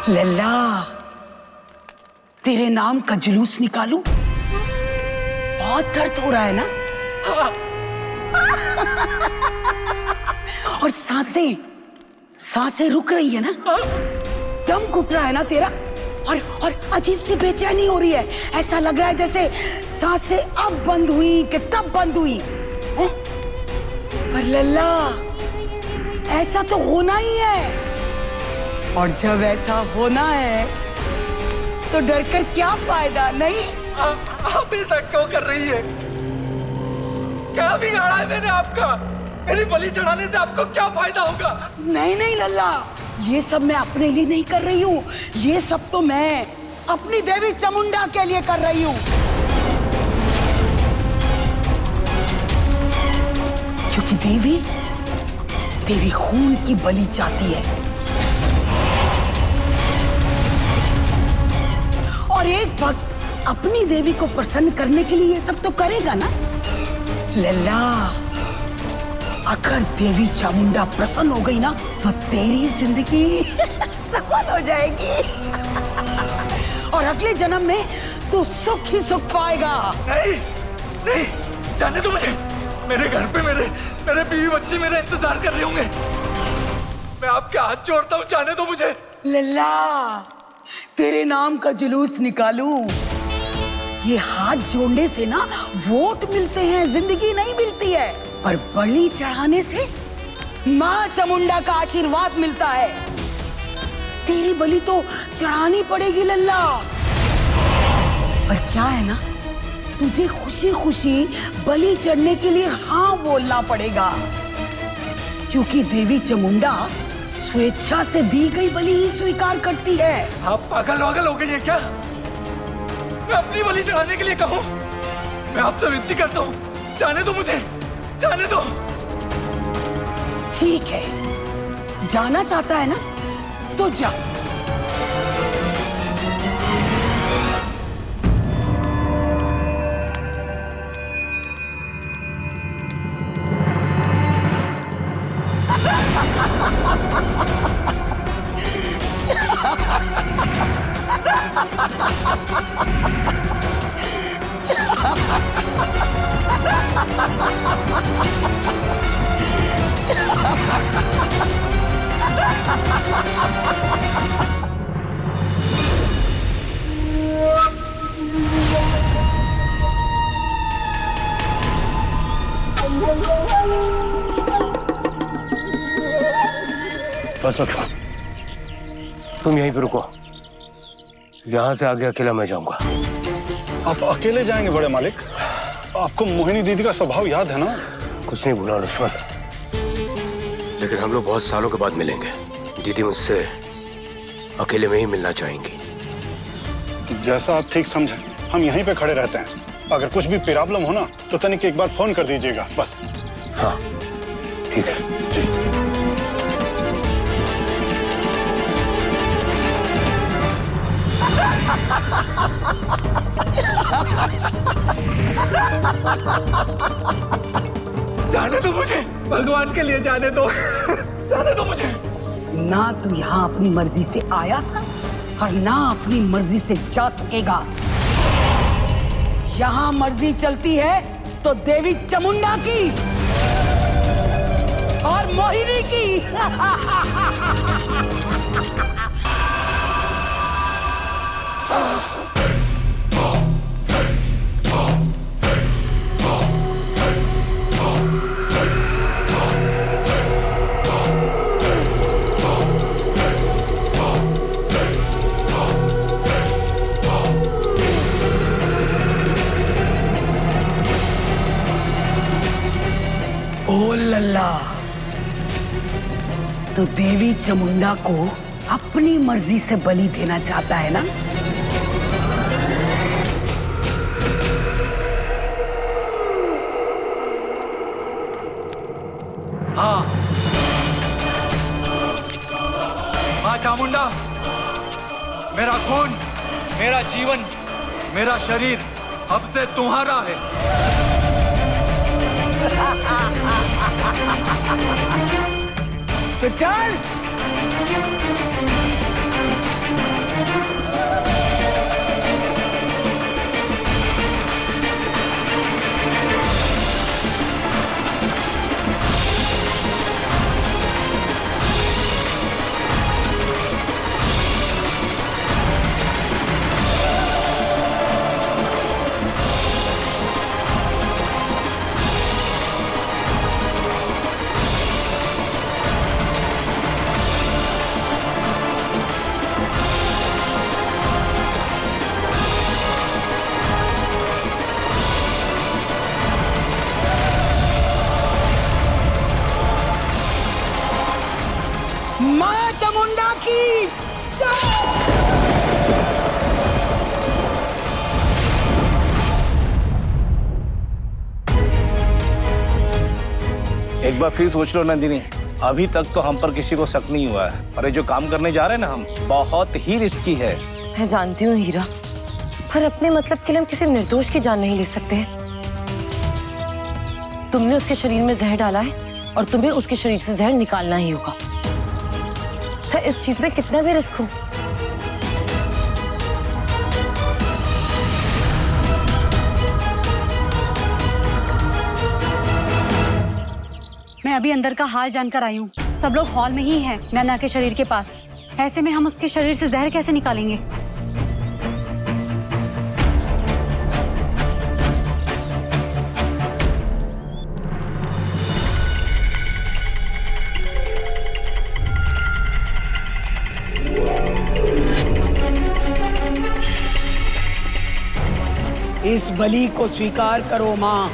लल्ला, तेरे नाम का जुलूस निकालूं? बहुत दर्द हो रहा है ना? और सांसें रुक रही है ना? दम घुट रहा है ना तेरा? और अजीब सी बेचैनी हो रही है। ऐसा लग रहा है जैसे सांसें अब बंद हुई कि तब बंद हुई है? पर लल्ला, ऐसा तो होना ही है। और जब ऐसा होना है तो डर कर क्या फायदा? नहीं? आप ऐसा क्यों कर रही है? क्या बिगाड़ा है मैंने आपका? मेरी बलि चढ़ाने से आपको क्या फायदा होगा? नहीं लल्ला, ये सब मैं अपने लिए नहीं कर रही हूँ। ये सब तो मैं अपनी देवी चामुंडा के लिए कर रही हूँ। क्योंकि देवी खून की बलि चाहती है। और एक भक्त अपनी देवी को प्रसन्न करने के लिए ये सब तो करेगा ना? लल्ला, अगर देवी चामुंडा प्रसन्न हो गई ना तो तेरी जिंदगी सफल हो जाएगी। और अगले जन्म में तू सुख ही सुख पाएगा। नहीं, जाने दो मुझे। मेरे घर पे मेरे बीवी बच्चे मेरा इंतजार कर रहे होंगे। मैं आपके हाथ जोड़ता हूँ, जाने दो मुझे। लल्ला, तेरे नाम का जुलूस निकालूं? ये हाथ जोड़ने से ना वोट मिलते हैं, जिंदगी नहीं मिलती है। पर बलि चढ़ाने से माँ चामुंडा का आशीर्वाद मिलता है। तेरी बलि तो चढ़ानी पड़ेगी लल्ला। पर क्या है ना, तुझे खुशी खुशी बलि चढ़ने के लिए हाँ बोलना पड़ेगा। क्योंकि देवी चामुंडा स्वेच्छा से दी गई बलि ही स्वीकार करती है। आप पागल हो गई है क्या? मैं अपनी बलि चढ़ाने के लिए कहूँ? मैं आपसे विनती करता हूँ, जाने दो मुझे, जाने दो। ठीक है, जाना चाहता है ना तो जा। बस उठो, तुम यहीं पे रुको। यहाँ से आगे अकेला मैं जाऊंगा। आप अकेले जाएंगे बड़े मालिक? आपको मोहिनी दीदी का स्वभाव याद है ना? कुछ नहीं भूला लक्ष्मण, लेकिन हम लोग बहुत सालों के बाद मिलेंगे। दीदी मुझसे अकेले में ही मिलना चाहेंगी। जैसा आप ठीक समझें, हम यहीं पे खड़े रहते हैं। अगर कुछ भी प्रॉब्लम हो ना तो तनिक एक बार फोन कर दीजिएगा बस। हाँ ठीक है जी। जाने दो मुझे, भगवान के लिए जाने दो। जाने दो मुझे। ना तू यहाँ अपनी मर्जी से आया था और ना अपनी मर्जी से जा सकेगा। यहाँ मर्जी चलती है तो देवी चामुंडा की और मोहिनी की। ओ लल्ला, तो देवी चामुंडा को अपनी मर्जी से बलि देना चाहता है ना? हाँ, माँ चामुंडा, मेरा खून, मेरा जीवन, मेरा शरीर अब से तुम्हारा है। तो चल। मां चामुंडा की जय। एक बार फिर सोच लो नंदिनी, अभी तक तो हम पर किसी को शक नहीं हुआ है, और ये जो काम करने जा रहे हैं ना हम, बहुत ही रिस्की है। मैं जानती हूँ हीरा, पर अपने मतलब के लिए हम किसी निर्दोष की जान नहीं ले सकते। तुमने उसके शरीर में जहर डाला है और तुम्हें उसके शरीर से जहर निकालना ही होगा। अच्छा, इस चीज में कितना भी रिस्क हो। मैं अभी अंदर का हाल जानकर आई हूँ। सब लोग हॉल में ही हैं, नैना के शरीर के पास। ऐसे में हम उसके शरीर से जहर कैसे निकालेंगे? इस बलि को स्वीकार करो मां,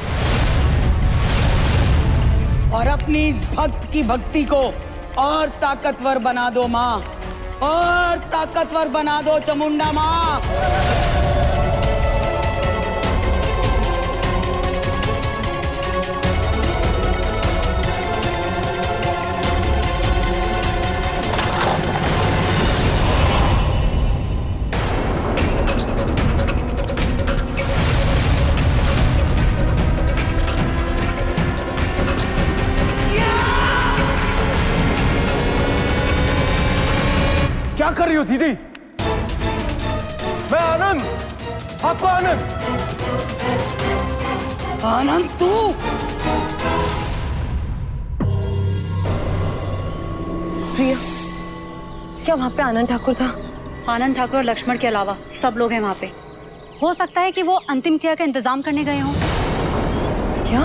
और अपनी इस भक्त की भक्ति को और ताकतवर बना दो मां, और ताकतवर बना दो चामुंडा मां। क्या कर रही हो दीदी? मैं आनंद, आपको आनंद। आनंद तू? प्रिया, क्या वहाँ पे आनंद ठाकुर था? आनंद ठाकुर और लक्ष्मण के अलावा सब लोग हैं वहाँ पे। हो सकता है कि वो अंतिम क्रिया का इंतजाम करने गए हों। क्या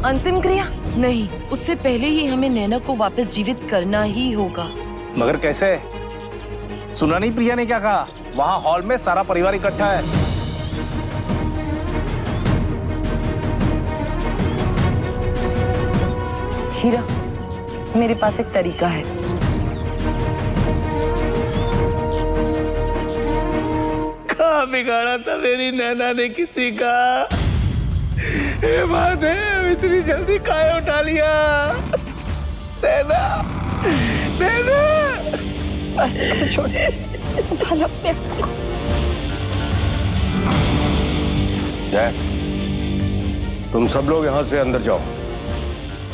अंतिम क्रिया? नहीं, उससे पहले ही हमें नैना को वापस जीवित करना ही होगा। मगर कैसे? सुना नहीं प्रिया ने क्या कहा? वहाँ हॉल में सारा परिवार इकट्ठा है। हीरा, मेरे पास एक तरीका है। कहाँ बिगाड़ा था मेरी नैना ने किसी का? हे महादेव, इतनी जल्दी काहे उठा लिया? नैना, नैना, बस अब छोड़, संभाल अपने आप को। जय, तुम सब लोग यहाँ से अंदर जाओ,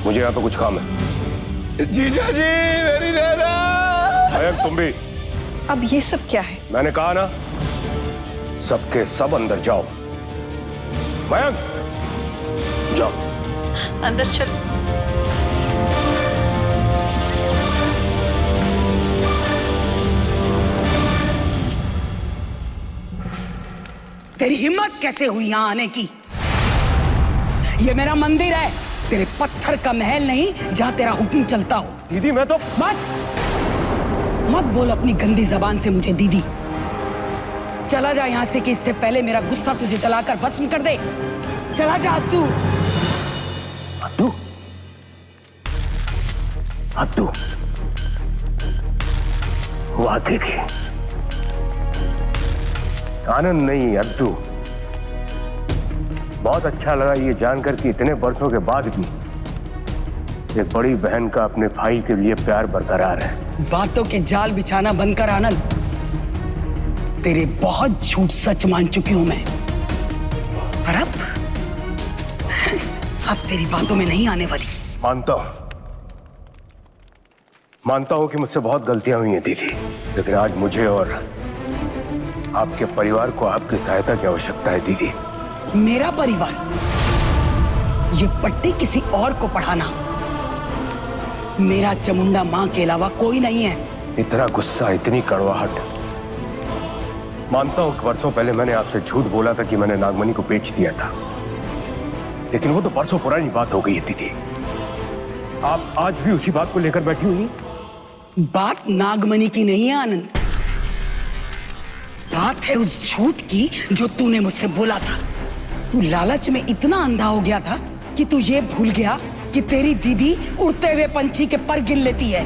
मुझे यहाँ पे कुछ काम है। जीजा जी, मेरी नैना। मयंक, तुम भी। अब ये सब क्या है? मैंने कहा ना, सबके सब अंदर जाओ। मयंक, जाओ। अंदर चल। तेरी हिम्मत कैसे हुई यहाँ आने की? ये मेरा मंदिर है, तेरे पत्थर का महल नहीं जहाँ तेरा हुक्म चलता हो। दीदी, मैं तो बस मत बोल अपनी गंदी जबान से मुझे दीदी। चला जा यहाँ से कि इससे पहले मेरा गुस्सा तुझे जलाकर भस्म कर दे। चला जा तू। अद्दू, अद्दू, वाह दीदी, आनंद नहीं अद्दू। बहुत अच्छा लगा ये जानकर कि इतने वर्षों के बाद भी एक बड़ी बहन का अपने भाई के लिए प्यार बरकरार है। बातों के जाल बिछाना बंद कर आनंद। तेरे बहुत झूठ सच मान चुकी हूं मैं, और अब तेरी बातों में नहीं आने वाली। मानता हूं, मानता हूं कि मुझसे बहुत गलतियां हुई हैं दीदी, लेकिन आज मुझे और आपके परिवार को आपकी सहायता की आवश्यकता है दीदी। मेरा परिवार? ये पट्टी किसी और को पढ़ाना। मेरा चामुंडा माँ के अलावा कोई नहीं है। इतना गुस्सा, इतनी कड़वाहट। मानता हूं कि वर्षों पहले मैंने आपसे झूठ बोला था कि मैंने नागमणि को बेच दिया था, लेकिन वो तो परसों पुरानी बात हो गई है दीदी। आप आज भी उसी बात को लेकर बैठी हुई हैं? बात नागमणि की नहीं है आनंद, बात है उस झूठ की जो तूने मुझसे बोला था। तू लालच में इतना अंधा हो गया था कि तू ये भूल गया कि तेरी दीदी उड़ते हुए पंछी के पर गिन लेती है।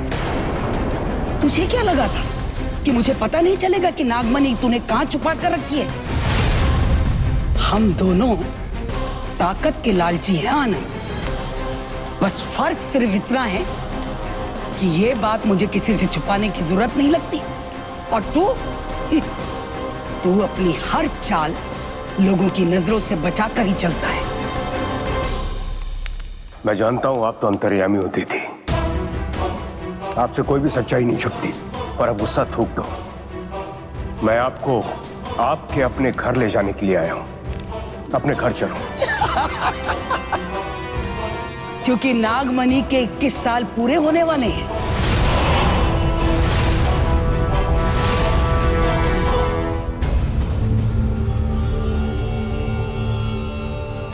तुझे क्या लगा था कि मुझे पता नहीं चलेगा कि नागमणि तूने कहां छुपा कर रखी है? हम दोनों ताकत के लालची हैं आनंद। बस फर्क सिर्फ इतना है कि ये बात मुझे किसी से छुपाने की जरूरत नहीं लगती, और तू अपनी हर चाल लोगों की नजरों से बचाकर ही चलता है। मैं जानता हूं आप तो अंतर्यामी होती थी, आपसे कोई भी सच्चाई नहीं छुपती, पर अब गुस्सा थूक दो। मैं आपको आपके अपने घर ले जाने के लिए आया हूं। अपने घर चलो। क्योंकि नागमणि के 21 साल पूरे होने वाले हैं।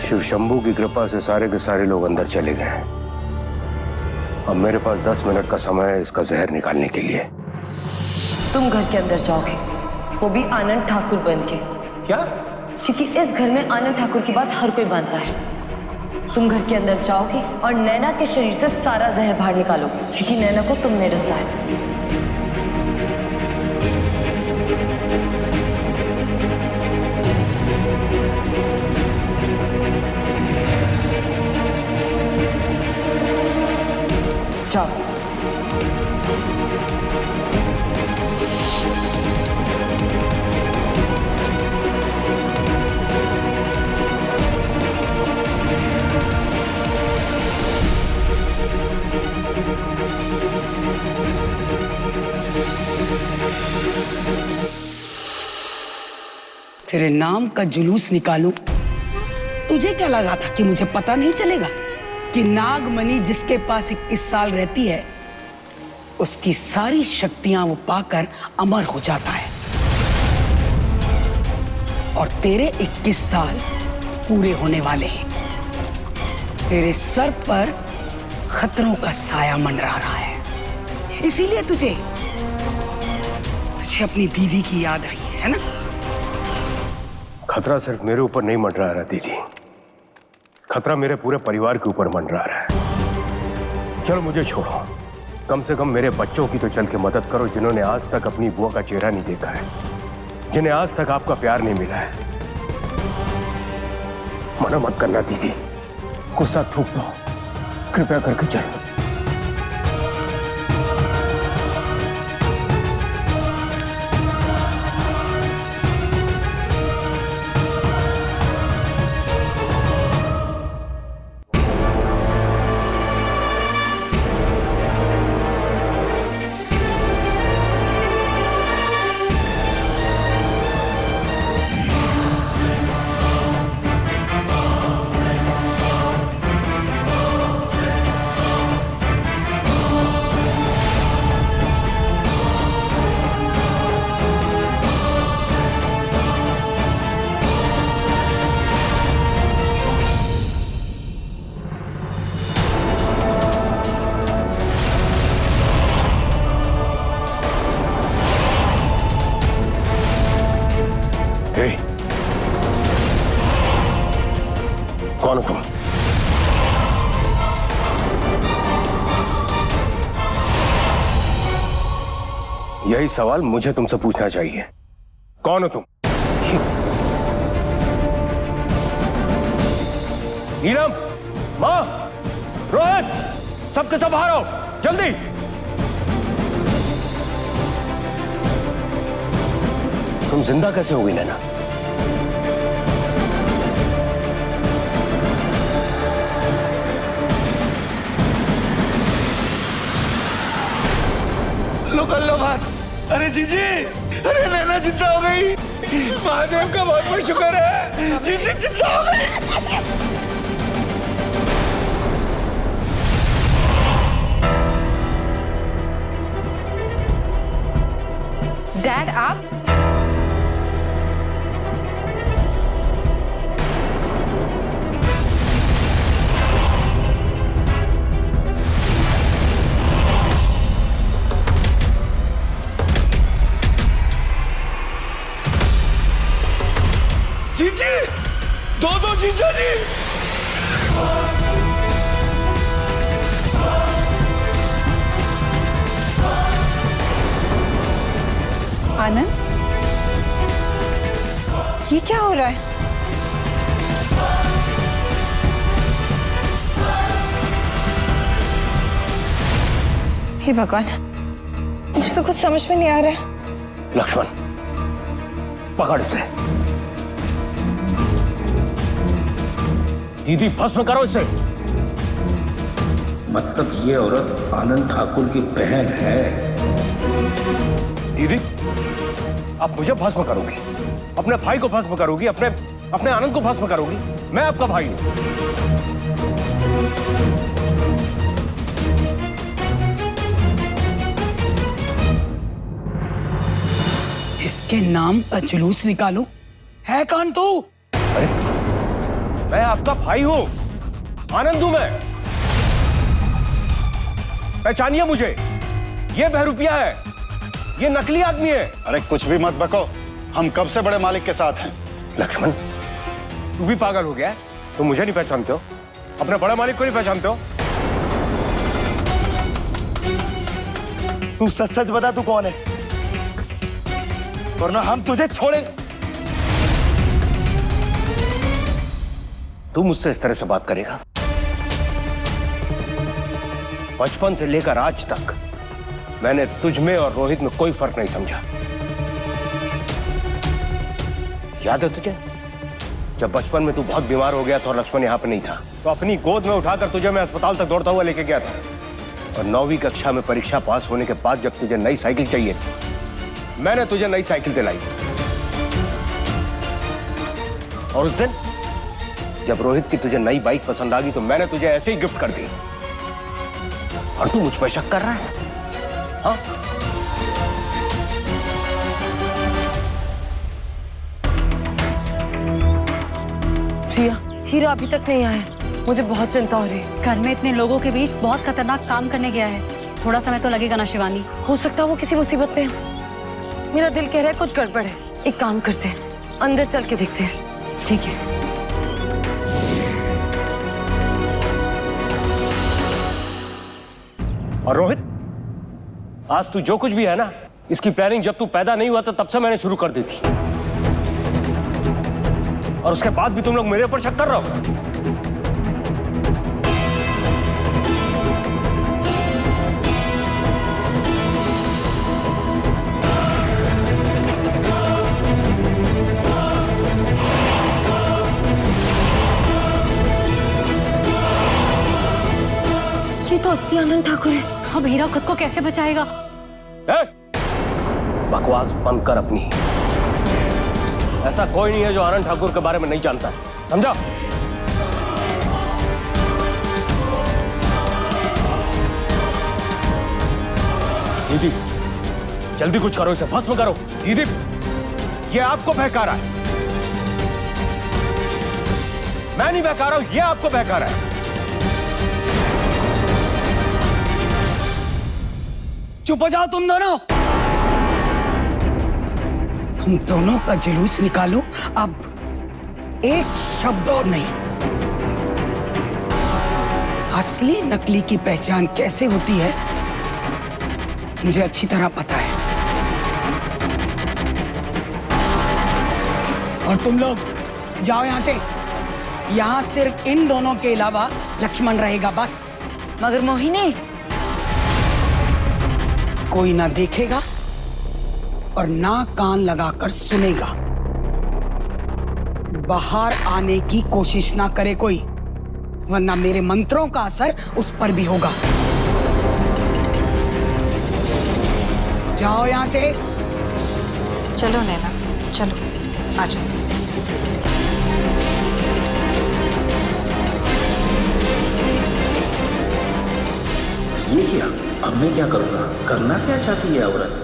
शिव शंभू की कृपा से सारे के सारे लोग अंदर चले गए हैं। अब मेरे पास 10 मिनट का समय है इसका जहर निकालने के लिए। तुम घर के अंदर जाओगे, वो भी आनंद ठाकुर बन के। क्या? क्योंकि इस घर में आनंद ठाकुर की बात हर कोई मानता है। तुम घर के अंदर जाओगे और नैना के शरीर से सारा जहर बाहर निकालोगे, क्योंकि नैना को तुमने डसा है। जाओ। तेरे नाम का जुलूस निकालूं? तुझे क्या लगा था कि मुझे पता नहीं चलेगा कि नागमणि जिसके पास 21 साल रहती है उसकी सारी शक्तियां वो पाकर अमर हो जाता है, और तेरे 21 साल पूरे होने वाले हैं। तेरे सर पर खतरों का साया मंडरा रहा है, इसीलिए तुझे अपनी दीदी की याद आई है ना? खतरा सिर्फ मेरे ऊपर नहीं मंडरा रहा दीदी, खतरा मेरे पूरे परिवार के ऊपर मंडरा रहा है। चलो मुझे छोड़ो, कम से कम मेरे बच्चों की तो चल के मदद करो, जिन्होंने आज तक अपनी बुआ का चेहरा नहीं देखा है, जिन्हें आज तक आपका प्यार नहीं मिला है। मना मत करना दीदी, गुस्सा थूक दो, कृपया करके चलो। कौन हो तुम? यही सवाल मुझे तुमसे पूछना चाहिए, कौन हो तुम? नीलम, मां, रोहन, सबके सब बाहर आओ, जल्दी। तुम जिंदा कैसे हो गई नैना? कर लो बात। अरे जीजी, अरे नैना जिंदा हो गई। महादेव का बहुत बहुत शुक्र है, जीजी जिंदा हो गई। डैड आप जीजी, दो जीजा जी। आनंद, ये क्या हो रहा है? हे भगवान, मुझे तो कुछ समझ में नहीं आ रहा है। लक्ष्मण, पकड़ इसे। दीदी, भस्म करो इसे। मतलब ये औरत आनंद ठाकुर की बहन है? दीदी, आप मुझे भस्म करोगी, अपने भाई को भस्म करोगी, अपने आनंद को भस्म करोगी। मैं आपका भाई हूं। इसके नाम का जुलूस निकालो। है कौन तू? अरे, मैं आपका भाई हूं, आनंद हूं मैं। पहचानिए मुझे, ये बहरूपिया है, ये नकली आदमी है। अरे कुछ भी मत बको, हम कब से बड़े मालिक के साथ हैं। लक्ष्मण, तू भी पागल हो गया है? तुम मुझे नहीं पहचानते हो? अपने बड़े मालिक को नहीं पहचानते हो? तू सच सच बता, तू कौन है, वरना हम तुझे छोड़े। तू मुझसे इस तरह से बात करेगा? बचपन से लेकर आज तक मैंने तुझ में और रोहित में कोई फर्क नहीं समझा। याद है तुझे, जब बचपन में तू बहुत बीमार हो गया था और लक्ष्मण यहां पे नहीं था, तो अपनी गोद में उठाकर तुझे मैं अस्पताल तक दौड़ता हुआ लेके गया था। और 9वीं कक्षा में परीक्षा पास होने के बाद जब तुझे नई साइकिल चाहिए, मैंने तुझे नई साइकिल दिलाई। और उस दिन जब रोहित की तुझे नई बाइक पसंद आ गई, तो मैंने तुझे ऐसे ही गिफ्ट कर दी। और तू मुझ पर शक कर रहा है? हाँ? प्रिया, हीरा अभी तक नहीं आया, मुझे बहुत चिंता हो रही है। घर में इतने लोगों के बीच बहुत खतरनाक काम करने गया है, थोड़ा समय तो लगेगा ना शिवानी। हो सकता है वो किसी मुसीबत में है। मेरा दिल कह रहा है कुछ गड़बड़ है। एक काम करते हैं, अंदर चल के देखते हैं। ठीक है। और रोहित, आज तू जो कुछ भी है ना, इसकी प्लानिंग जब तू पैदा नहीं हुआ था तब से मैंने शुरू कर दी थी। और उसके बाद भी तुम लोग मेरे ऊपर शक कर रहे हो। ये तो असली आनंद ठाकुर है। अब हीरा खुद को कैसे बचाएगा? बकवास बंद कर अपनी। ऐसा कोई नहीं है जो आनंद ठाकुर के बारे में नहीं जानता है, समझा? दीदी, जल्दी कुछ करो, इसे भस्म करो। दीदी, ये आपको बहका रहा है, मैं नहीं बहका रहा हूं, ये आपको बहका रहा है। चुप हो जाओ तुम दोनों। तुम दोनों का जुलूस निकालो, अब एक शब्द और नहीं। असली नकली की पहचान कैसे होती है मुझे अच्छी तरह पता है। और तुम लोग जाओ यहां से। यहां सिर्फ इन दोनों के अलावा लक्ष्मण रहेगा, बस। मगर मोहिनी, कोई ना देखेगा और ना कान लगाकर सुनेगा। बाहर आने की कोशिश ना करे कोई, वरना मेरे मंत्रों का असर उस पर भी होगा। जाओ यहाँ से। चलो नैना, चलो आ जाओ। ये क्या? अब मैं क्या करूंगा? करना क्या चाहती है औरत?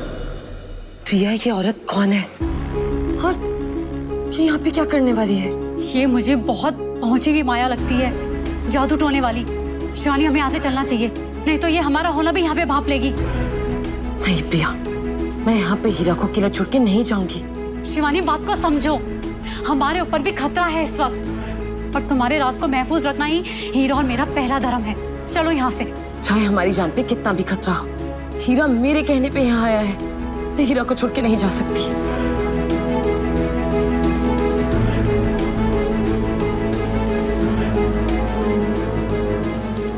प्रिया, ये औरत कौन है और ये यहाँ पे क्या करने वाली है? ये मुझे बहुत पहुंची हुई माया लगती है, जादू टोने वाली। शिवानी, हमें यहाँ से चलना चाहिए, नहीं तो ये हमारा होना भी यहाँ पे भांप लेगी। नहीं प्रिया, मैं यहाँ पे हीरा को अकेला छोड़ के नहीं जाऊंगी। शिवानी, बात को समझो, हमारे ऊपर भी खतरा है इस वक्त, और तुम्हारे राज को महफूज रखना ही हीरा और मेरा पहला धर्म है। चलो यहाँ से। चाहे हमारी जान पे कितना भी खतरा हो, हीरा मेरे कहने पे यहाँ आया है, मैं हीरा को छोड़ के नहीं जा सकती।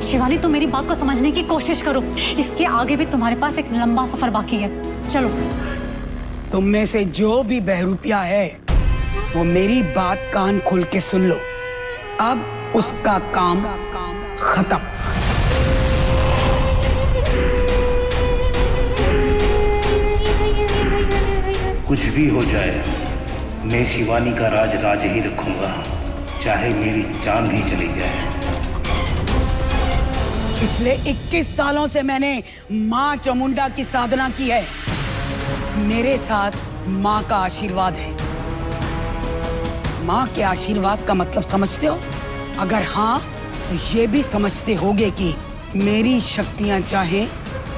शिवानी, तुम मेरी बात को समझने की कोशिश करो, इसके आगे भी तुम्हारे पास एक लंबा सफर बाकी है। चलो। तुम में से जो भी बहरूपिया है वो मेरी बात कान खोल के सुन लो, अब उसका काम खत्म। कुछ भी हो जाए, मैं शिवानी का राज राज ही रखूंगा, चाहे मेरी जान भी चली जाए। पिछले 21 सालों से मैंने माँ चामुंडा की साधना की है। मेरे साथ माँ का आशीर्वाद है। माँ के आशीर्वाद का मतलब समझते हो? अगर हाँ, तो ये भी समझते होगे कि मेरी शक्तियां चाहे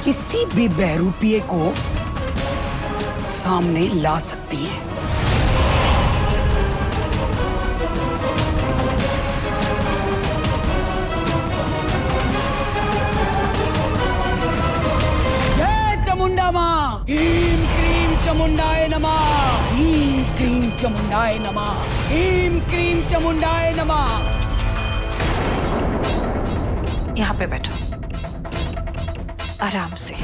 किसी भी बहरूपिये को सामने ला सकती हैं। जय चामुंडा माँ, ह्रीं क्रीं चामुंडाय नमः, ह्रीं क्रीं चामुंडाय नमः, ह्रीं क्रीं चामुंडाय नमः। यहाँ पे बैठो, आराम से।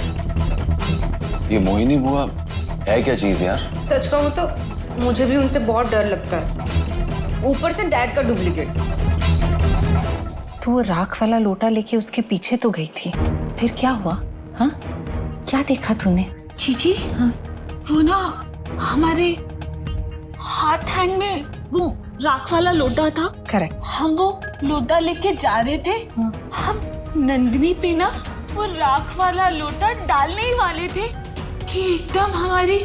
ये मोहिनी बुआ है क्या चीज यार? सच कहूँ तो मुझे भी उनसे बहुत डर लगता है, ऊपर से डैड का डुप्लीकेट। तू वो राख वाला लोटा लेके उसके पीछे तो गई थी, फिर क्या हुआ? हाँ, क्या देखा तूने? जीजी, हाँ? वो ना हमारे हाथ हैंड में वो राख वाला लोटा था। करेक्ट। हम वो लोटा लेके जा रहे थे, हम नंदिनी पे ना वो राख वाला लोटा डालने ही वाले थे कि एकदम हमारी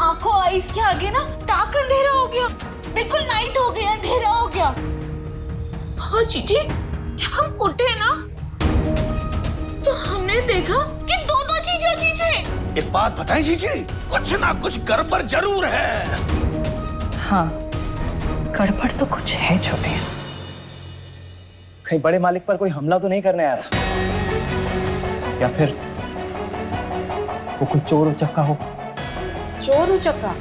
आंखों आईज के आगे ना टाक अंधेरा हो गया, बिल्कुल नाइट हो गया, अंधेरा हो गया। हाँ जीजी, जब हम उठे ना तो हमने देखा कि दो चीजें अजीब थे। एक बात बताएं जीजी, कुछ ना कुछ गड़बड़ जरूर है। हाँ, गड़बड़ तो कुछ है छोटे। कहीं बड़े मालिक पर कोई हमला तो नहीं करने आया था, या फिर वो कोई चोर उचक्का हो? चोर उचक्का?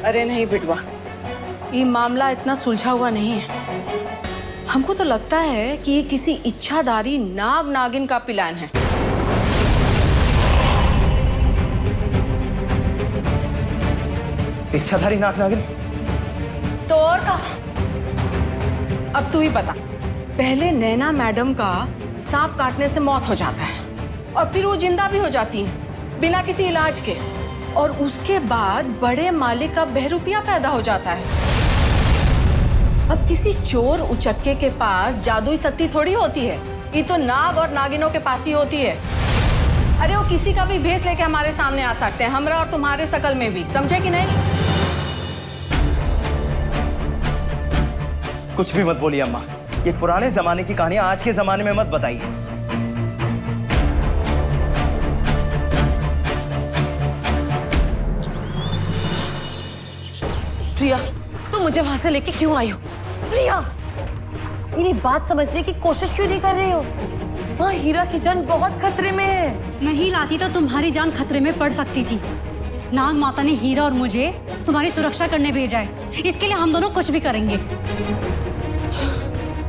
अरे नहीं बिटवा, ये मामला इतना सुलझा हुआ नहीं है। हमको तो लगता है कि ये किसी इच्छाधारी नाग नागिन का प्लान है। इच्छाधारी नाग नागिन? तो और का? अब तू ही बता। पहले नैना मैडम का सांप काटने से मौत हो जाता है और फिर वो जिंदा भी हो जाती है बिना किसी इलाज के, और उसके बाद बड़े मालिक का बहरूपिया पैदा हो जाता है। अब किसी चोर उचक्के के पास जादुई शक्ति थोड़ी होती है, ये तो नाग और नागिनों के पास ही होती है। अरे वो किसी का भी भेष लेके हमारे सामने आ सकते हैं, हमरा और तुम्हारे शकल में भी, समझे कि नहीं? कुछ भी मत बोलिए अम्मा, ये पुराने जमाने की कहानियां आज के जमाने में मत बताइए। प्रिया, तुम मुझे वहां से लेके क्यों आई हो? प्रिया, मेरी बात समझने की कोशिश क्यों नहीं कर रही हो? वहाँ हीरा की जान बहुत खतरे में है। नहीं लाती तो तुम्हारी जान खतरे में पड़ सकती थी। नाग माता ने हीरा और मुझे तुम्हारी सुरक्षा करने भेजा है, इसके लिए हम दोनों कुछ भी करेंगे।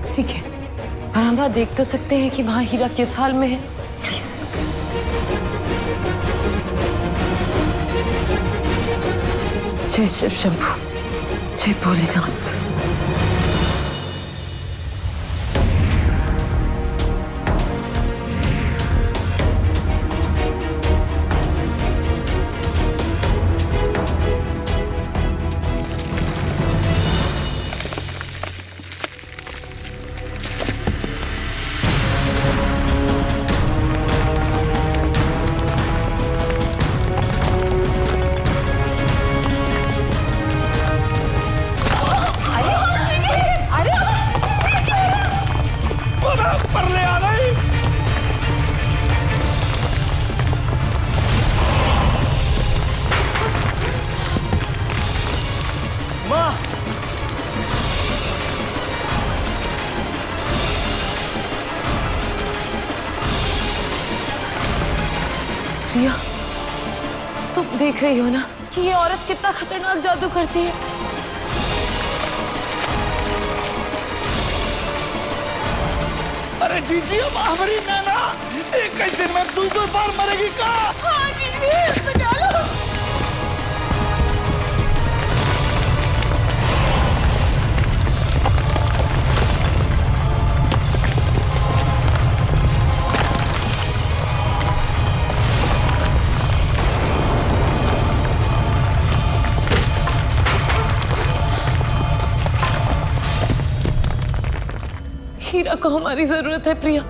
ठीक है, और हम वहाँ देख तो सकते हैं कि वहाँ हीरा किस हाल में है? प्लीज। जय शिव शंभू, जय भोलेनाथ। प्रिया, तुम देख रही हो ना कि ये औरत कितना खतरनाक जादू करती है। अरे जीजी, अब हमारी नैना एक ही दिन में 2 बार मरेगी का? हाँ जीजी, बचा लो। हीरा को हमारी जरूरत है प्रिया,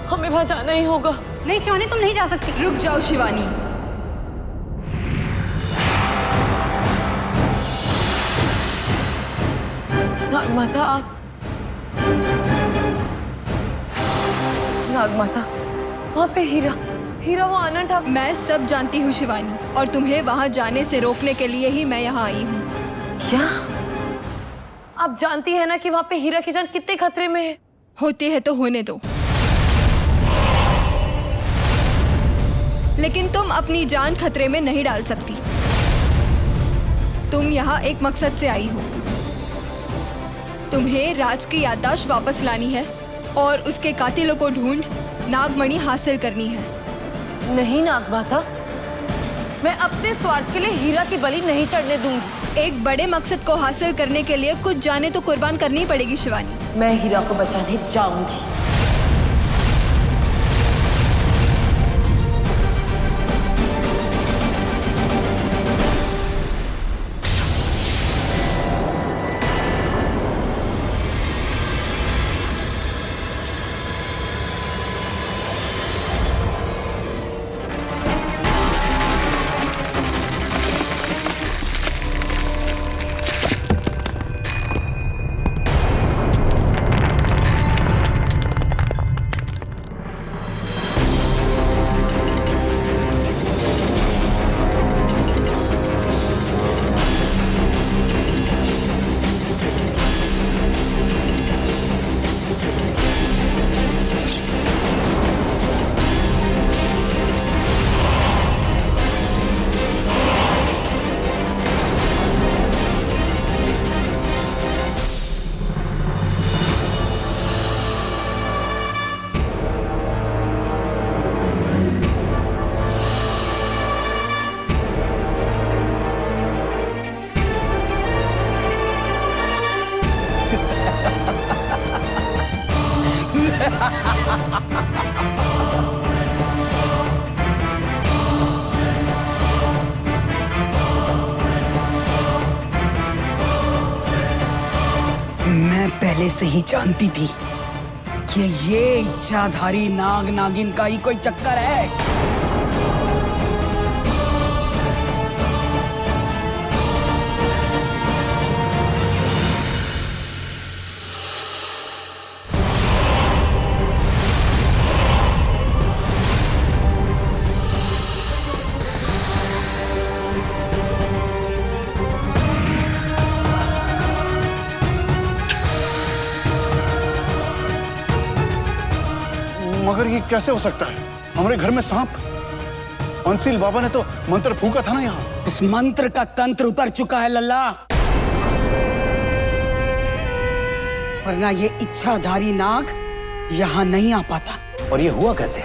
हमें वहां जाना ही होगा। नहीं शिवानी, तुम नहीं जा सकती। रुक जाओ शिवानी। नागमाता, आप नागमाता, वहां पे हीरा वो आनंद ठाकुर। मैं सब जानती हूँ शिवानी, और तुम्हें वहाँ जाने से रोकने के लिए ही मैं यहाँ आई हूँ। क्या आप जानती है ना कि वहां पे हीरा की जान कितने खतरे में है? होती है तो होने दो, लेकिन तुम अपनी जान खतरे में नहीं डाल सकती। तुम यहाँ एक मकसद से आई हो। तुम्हें राज की याददाश्त वापस लानी है और उसके कातिलों को ढूंढ नागमणि हासिल करनी है। नहीं नागमाता, मैं अपने स्वार्थ के लिए हीरा की बलि नहीं चढ़ने दूंगी। एक बड़े मकसद को हासिल करने के लिए कुछ जाने तो कुर्बान करनी पड़ेगी शिवानी। मैं हीरा को बचाने जाऊंगी। मैं पहले से ही जानती थी कि ये इच्छाधारी नाग नागिन का ही कोई चक्कर है। मगर ये कैसे हो सकता है? हमारे घर में सांप। पंसील बाबा ने तो मंत्र फूका था ना यहाँ। उस मंत्र का तंत्र उतर चुका है लल्ला, वरना ये इच्छाधारी नाग यहाँ नहीं आ पाता। और ये हुआ कैसे?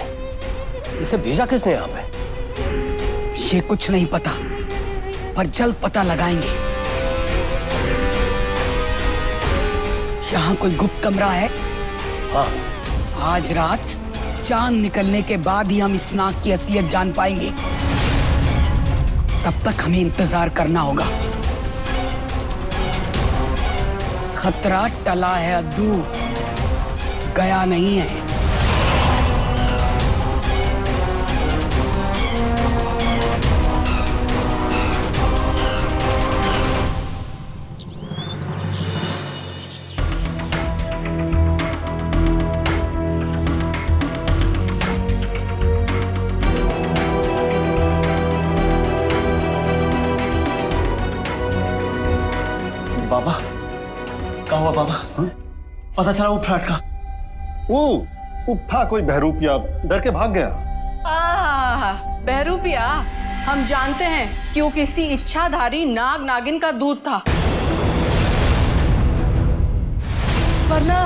इसे भेजा किसने यहाँ पे? ये कुछ नहीं पता, पर जल्द पता लगाएंगे। यहाँ कोई गुप्त कमरा है? हाँ। आज रात चांद निकलने के बाद ही हम इस नाग की असलियत जान पाएंगे। तब तक हमें इंतजार करना होगा। खतरा टला है अद्दू, गया नहीं है। बाबा, क्या हुआ बाबा? पता चला वो फ्लैट का? वो था कोई बहरूपिया, डर के भाग गया। आहा, बहरूपिया, हम जानते हैं कि वो किसी इच्छाधारी नाग नागिन का दूध था, वरना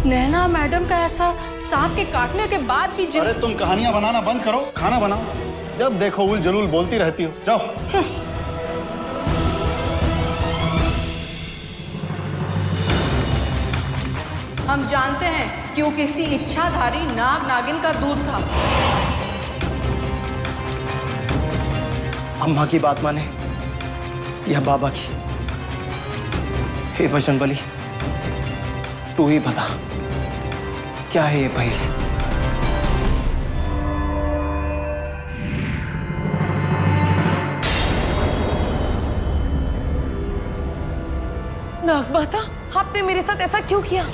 नैना मैडम का ऐसा सांप के काटने के बाद भी अरे तुम कहानियां बनाना बंद करो, खाना बनाओ। जब देखो उल जलूल बोलती रहती हो, जाओ। हम जानते हैं कि वो किसी इच्छाधारी नाग नागिन का दूध था। अम्मा की बात माने या बाबा की? हे बजरंगबली, तू ही बता, क्या है ये पहेली? नागमाता, आपने मेरे साथ ऐसा क्यों किया?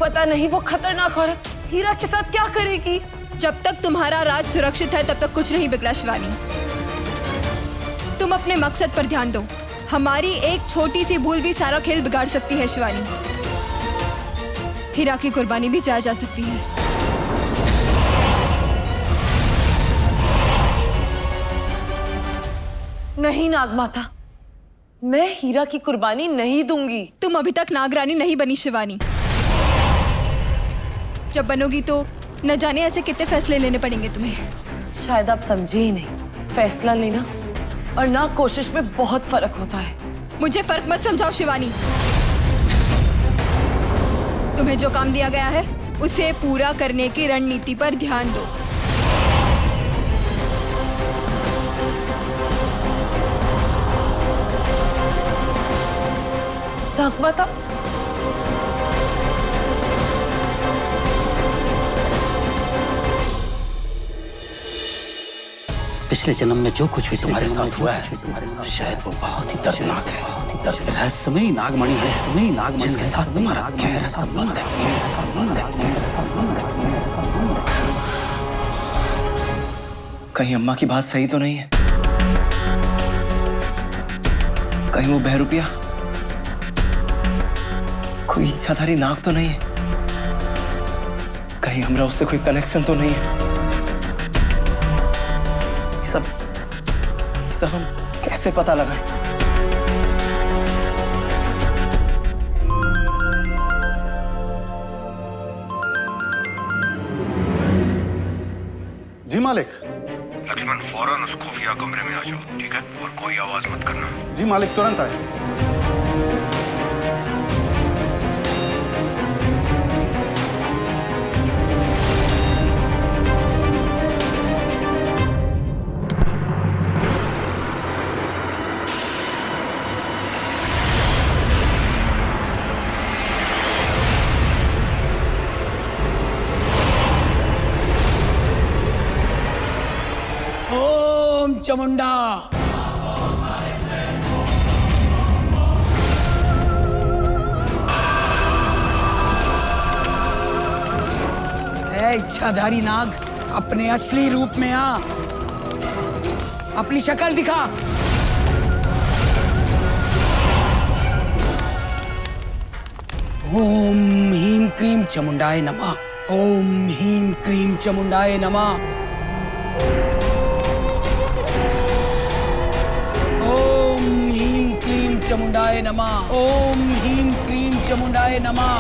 पता नहीं वो खतरनाक औरत हीरा के साथ क्या करेगी। जब तक तुम्हारा राज सुरक्षित है तब तक कुछ नहीं बिगड़ा शिवानी। तुम अपने मकसद पर ध्यान दो। हमारी एक छोटी सी भूल भी सारा खेल बिगाड़ सकती है शिवानी। हीरा की कुर्बानी भी जाया जा सकती है। नहीं नागमाता, मैं हीरा की कुर्बानी नहीं दूंगी। तुम अभी तक नागरानी नहीं बनी शिवानी। जब बनोगी तो न जाने ऐसे कितने फैसले लेने पड़ेंगे तुम्हें। शायद आप समझे ही नहीं, फैसला लेना और ना कोशिश में बहुत फर्क होता है। मुझे फर्क मत समझाओ शिवानी। तुम्हें जो काम दिया गया है उसे पूरा करने की रणनीति पर ध्यान दो। नागमाता, पिछले जन्म में जो कुछ भी तुम्हारे साथ हुआ है शायद वो बहुत ही दर्दनाक है। रहस्यमयी नागमणि है जिसके साथ तुम्हारा गहरा संबंध है। कहीं अम्मा की बात सही तो नहीं है? कहीं वो बहरूपिया कोई इच्छाधारी नाग तो नहीं है? कहीं हमरा उससे कोई कनेक्शन तो नहीं है? ये सब हम कैसे पता लगाएं? जी मालिक। लक्ष्मण, फौरन उस खुफिया कमरे में आ जाओ, ठीक है? और कोई आवाज मत करना। जी मालिक, तुरंत आए। ओम चामुंडा। ए इच्छाधारी नाग, अपने असली रूप में आ, अपनी शक्ल दिखा। ओम ह्रीं क्रीं चामुंडाय नमः। ओम ह्रीं क्रीं चामुंडाय नमः। चामुंडाय नमः। ओम ह्रीं क्रीं चामुंडाय नमः।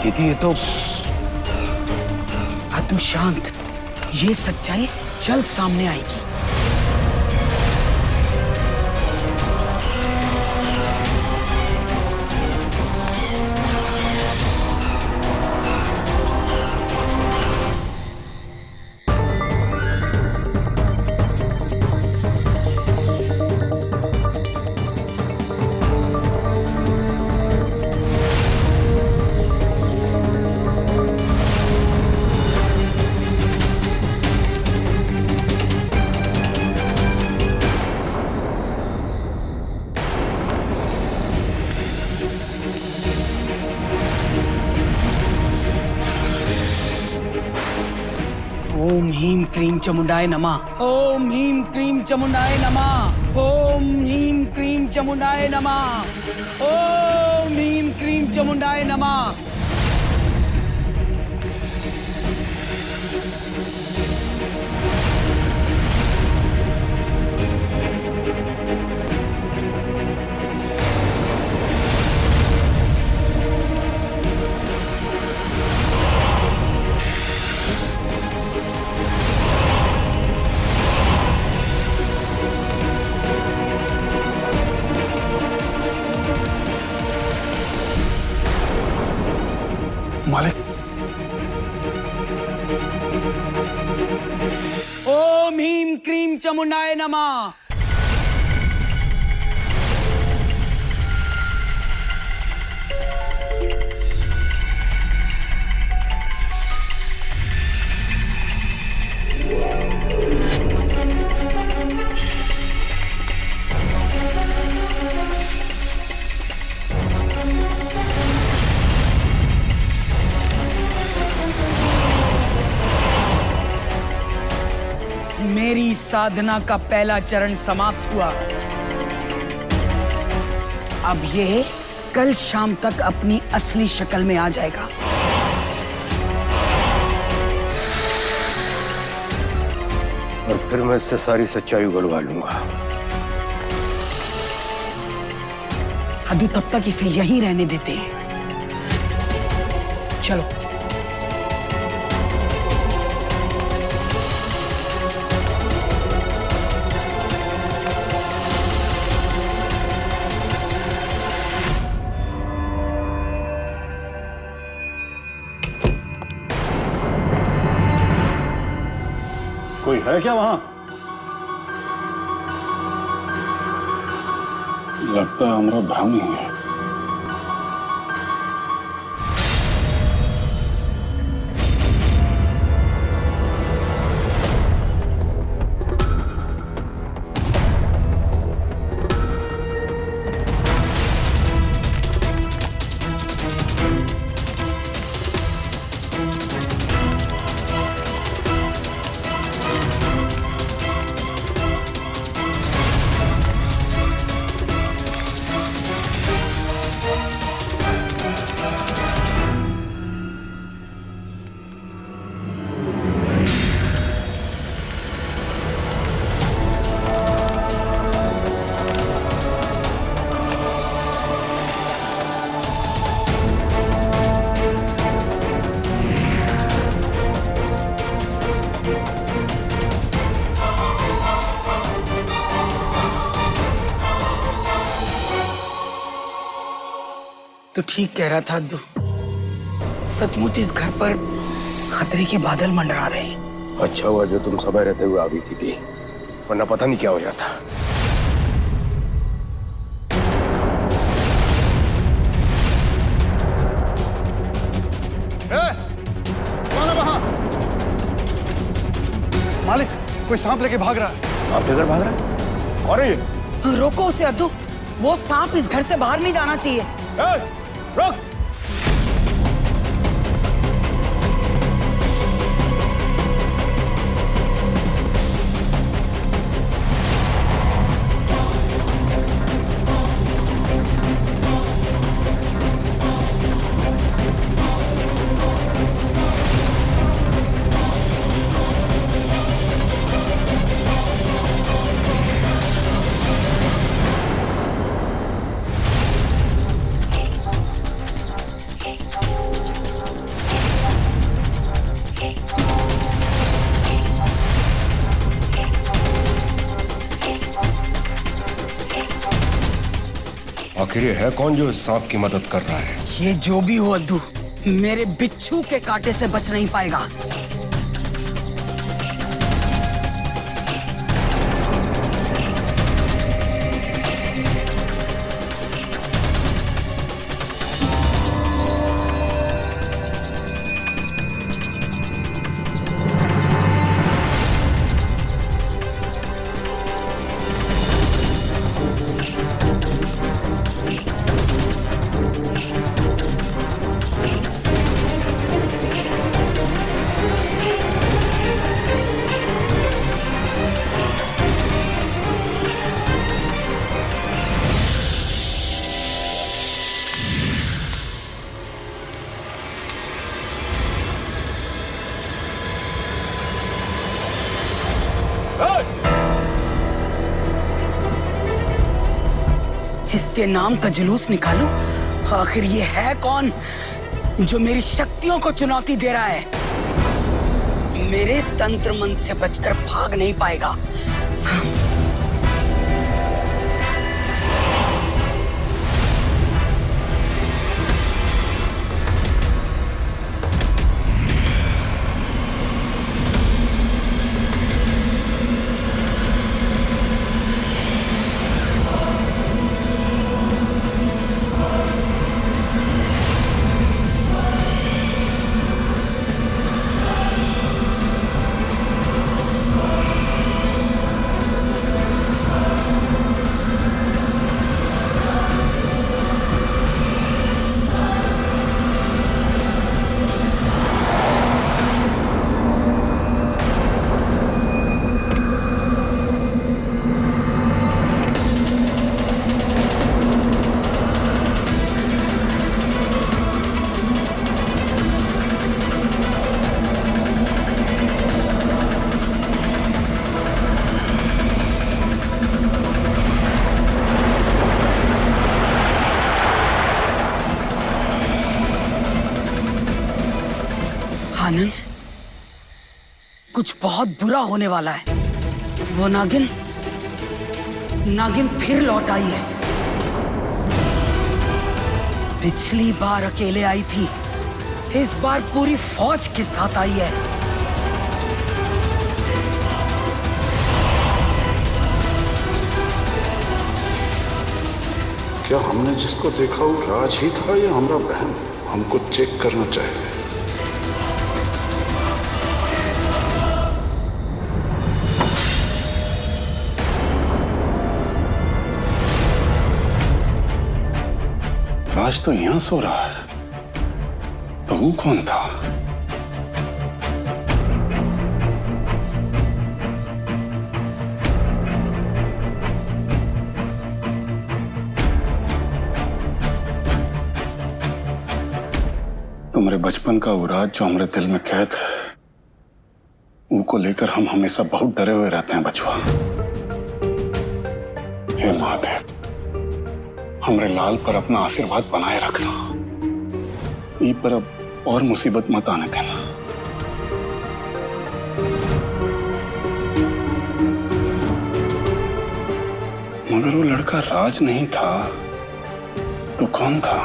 दीदी, ये तो तू शांत, ये सच्चाई जल्द सामने आएगी। ओम ह्रीं क्रीं चामुंडाय नमः। ओम ह्रीं क्रीं चामुंडाय नमः। ओम ह्रीं क्रीं चामुंडाय नमः। ओम ह्रीं क्रीं चामुंडाय नमः। मालिक, ओम ह्रीं क्रीं चामुंडाय नमः। मेरी साधना का पहला चरण समाप्त हुआ। अब ये कल शाम तक अपनी असली शक्ल में आ जाएगा। और फिर मैं इससे सारी सच्चाई उगलवा लूंगा। अभी तब तक इसे यहीं रहने देते हैं। चलो। कोई है क्या वहां? लगता है हमारा भ्रम ही है। तो ठीक कह रहा था अद्दू। सचमुच इस घर पर खतरे के बादल मंडरा रहे हैं। अच्छा हुआ जो तुम समय रहते हुए आ गई थी, वरना पता नहीं क्या हो जाता। कौन है वहां? मालिक, कोई सांप लेके भाग रहा है। सांप लेकर भाग रहा है? और ये रोको उसे अद्दू। वो सांप इस घर से बाहर नहीं जाना चाहिए। रुक! आखिर ये है कौन जो इस सांप की मदद कर रहा है? ये जो भी हो अद्दू, मेरे बिच्छू के कांटे से बच नहीं पाएगा। इसके नाम का जुलूस निकालूं? आखिर ये है कौन जो मेरी शक्तियों को चुनौती दे रहा है? मेरे तंत्र मंत्र से बचकर भाग नहीं पाएगा। आनंद, कुछ बहुत बुरा होने वाला है। वो नागिन फिर लौट आई है। पिछली बार अकेले आई थी, इस बार पूरी फौज के साथ आई है। क्या हमने जिसको देखा वो राज ही था या हमारा बहन? हमको चेक करना चाहिए। राज तो यहां सो रहा है, तो वो कौन था? तुम्हारे बचपन का वो राज जो हमारे दिल में कैद है, वो को लेकर हम हमेशा बहुत डरे हुए रहते हैं बचवा। हे महादेव, हमरे लाल पर अपना आशीर्वाद बनाए रखना। ई पर अब और मुसीबत मत आने देना। मगर वो लड़का राज नहीं था तो कौन था?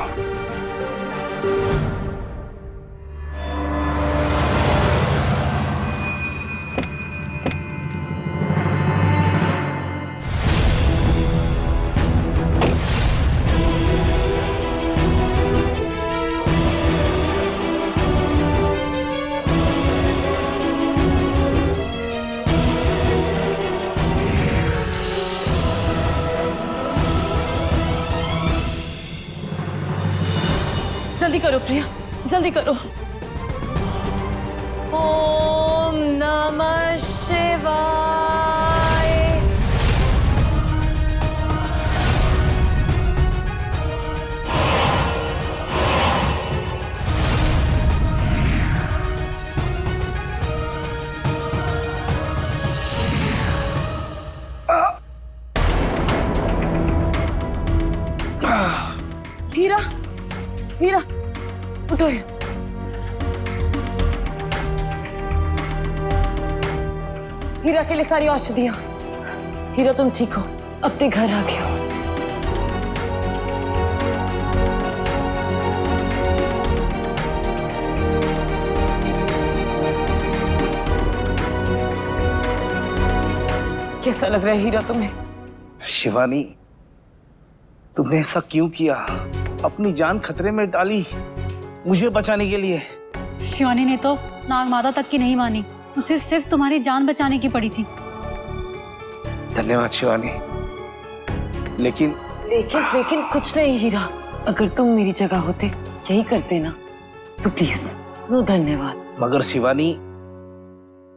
जल्दी करो प्रिया, जल्दी करो। ओम नमः शिवाय। हीरा, हीरा, उठो। हीरा के लिए सारी औषधियां। हीरा तुम ठीक हो, अपने घर आ गए हो। कैसा लग रहा है हीरा तुम्हें? शिवानी, तुमने ऐसा क्यों किया? अपनी जान खतरे में डाली मुझे बचाने के लिए। शिवानी ने तो नाग माता तक की नहीं मानी, उसे सिर्फ तुम्हारी जान बचाने की पड़ी थी। धन्यवाद शिवानी। लेकिन कुछ नहीं हीरा, अगर तुम मेरी जगह होते यही करते ना तो प्लीज नो धन्यवाद। मगर शिवानी,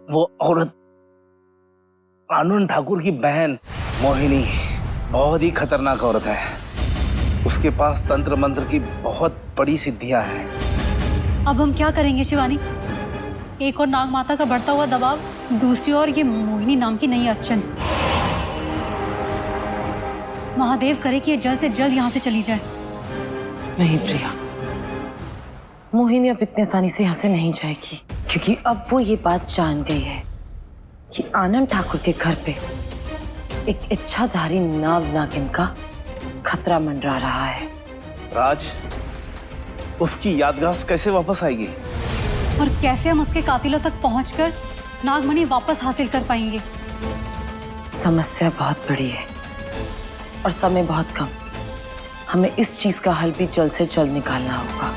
वो औरत आनंद ठाकुर की बहन मोहिनी बहुत ही खतरनाक औरत है। उसके पास तंत्र मंत्र की बहुत बड़ी सिद्धियां हैं। अब हम क्या करेंगे शिवानी? एक और नाग माता का बढ़ता हुआ दबाव, दूसरी ओर ये मोहिनी नाम की नई अर्चन। महादेव करे कि ये जल्द से जल्द यहाँ से चली जाए। नहीं प्रिया, मोहिनी अब इतने आसानी से यहाँ से नहीं जाएगी, क्योंकि अब वो ये बात जान गई है कि आनंद ठाकुर के घर पे एक इच्छाधारी नाग नागिन का खतरा मंडरा रहा है। राज, उसकी यादगार कैसे वापस आएगी? और कैसे हम उसके कातिलों तक पहुंचकर नागमणि वापस हासिल कर पाएंगे? समस्या बहुत बड़ी है और समय बहुत कम। हमें इस चीज का हल भी जल्द से जल्द निकालना होगा।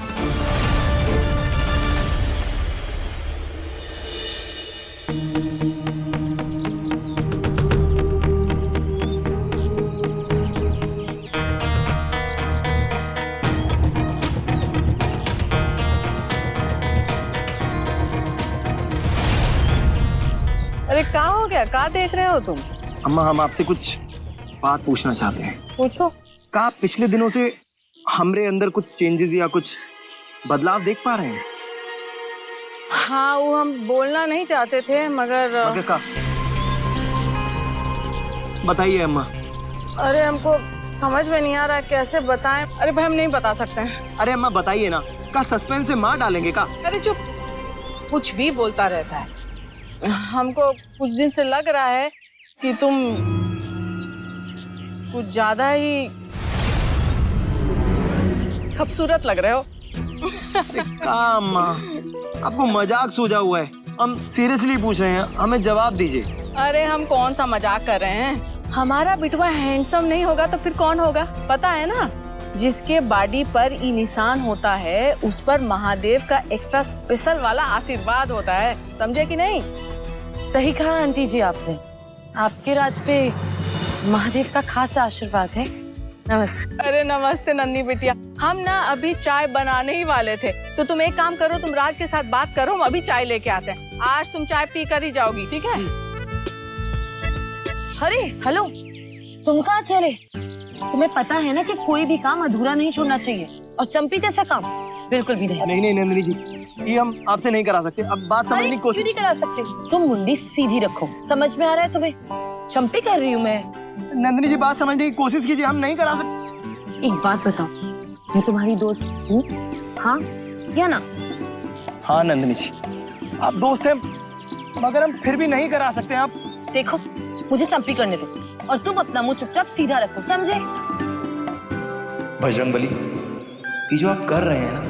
अरे क्या हो गया? क्या देख रहे हो तुम? अम्मा, हम आपसे कुछ बात पूछना चाहते हैं। पूछो। क्या पिछले दिनों से हमरे अंदर कुछ चेंजेस या कुछ बदलाव देख पा रहे हैं? हाँ, वो हम बोलना नहीं चाहते थे, मगर का बताइए अम्मा। अरे हमको समझ में नहीं आ रहा कैसे बताएं। अरे भाई, हम नहीं बता सकते हैं। अरे अम्मा बताइए ना, क्या सस्पेंस से मार डालेंगे का? अरे चुप, कुछ भी बोलता रहता है। हमको कुछ दिन से लग रहा है कि तुम कुछ ज्यादा ही खूबसूरत लग रहे हो। अम्मा, आपको मजाक सूझा हुआ है, हम सीरियसली पूछ रहे हैं, हमें जवाब दीजिए। अरे हम कौन सा मजाक कर रहे हैं? हमारा बिटवा हैंडसम नहीं होगा तो फिर कौन होगा? पता है ना, जिसके बॉडी पर ये निशान होता है उस पर महादेव का एक्स्ट्रा स्पेशल वाला आशीर्वाद होता है। समझे कि नहीं? सही कहा आंटी जी आपने। आपके राज पे महादेव का खास आशीर्वाद है। नमस्ते। अरे नमस्ते नंदी बिटिया। हम ना अभी चाय बनाने ही वाले थे, तो तुम एक काम करो, तुम राज के साथ बात करो, हम अभी चाय लेके आते हैं। आज तुम चाय पी कर ही जाओगी, ठीक है? अरे हेलो, तुम कहाँ चले? तुम्हें पता है ना कि कोई भी काम अधूरा नहीं छोड़ना चाहिए, और चंपी जैसा काम बिल्कुल भी नहीं। नहीं नंदिनी जी, ये हम आपसे नहीं करा सकते। अब बात समझने की कोशिश। क्यों नहीं करा सकते? तुम मुंडी सीधी रखो। समझ में आ रहा है तुम्हें? चंपी कर रही हूँ मैं। नंदिनी जी, बात समझने की कोशिश कीजिए, हम नहीं करा सकते। एक बात बताओ, मैं तुम्हारी दोस्त हूँ, हाँ या ना? हाँ नंदिनी जी, आप दोस्त हैं, मगर हम फिर भी नहीं करा सकते। आप देखो, मुझे चंपी करने दो और तुम अपना मुंह चुपचाप सीधा रखो, समझे? बजरंगबली, ये जो आप कर रहे हैं ना,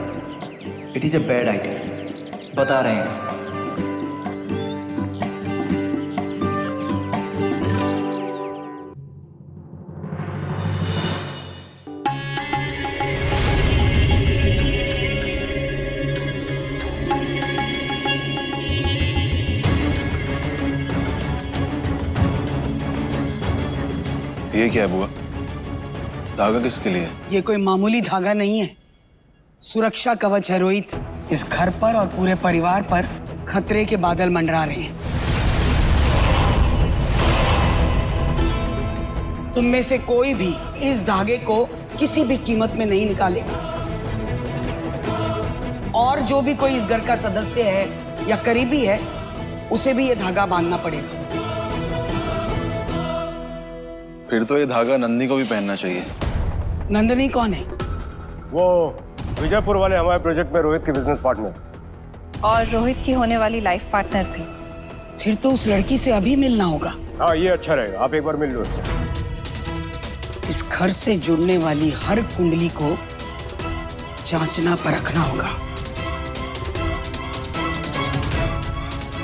it is a bad idea, बता रहे हैं। ये क्या है बुआ? धागा किसके लिए? ये कोई मामूली धागा नहीं है, सुरक्षा कवच है रोहित। इस घर पर और पूरे परिवार पर खतरे के बादल मंडरा रहे हैं। तुम में से कोई भी इस धागे को किसी भी कीमत में नहीं निकालेगा, और जो भी कोई इस घर का सदस्य है या करीबी है, उसे भी ये धागा बांधना पड़ेगा। फिर तो ये धागा नंदी को भी पहनना चाहिए। नंदिनी कौन है? वो विजयपुर वाले हमारे प्रोजेक्ट में रोहित के बिजनेस पार्टनर और रोहित की होने वाली लाइफ पार्टनर थी। फिर तो उस लड़की से अभी मिलना होगा। हाँ, ये अच्छा रहेगा, आप एक बार मिल लो उससे। इस घर से जुड़ने वाली हर कुंडली को जांचना परखना होगा।